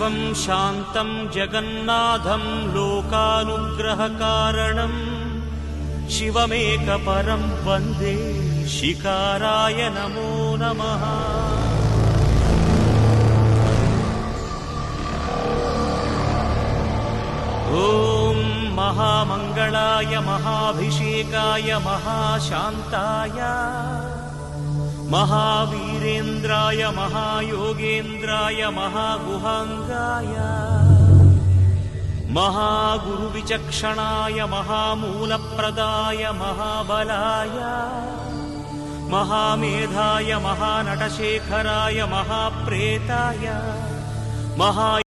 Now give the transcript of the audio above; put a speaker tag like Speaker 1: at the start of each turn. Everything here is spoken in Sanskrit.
Speaker 1: शिवं शान्तं जगन्नाथं लोकानुग्रहकारणं शिवमेकपरं वन्दे शिकाराय नमो नमः। ॐ महामङ्गलाय महाभिषेकाय महाशान्ताय महावीरेन्द्राय महायोगेन्द्राय महागुहाङ्गाय महागुरुविचक्षणाय महामूलप्रदाय महाबलाय महामेधाय महानटशेखराय महाप्रेताय महा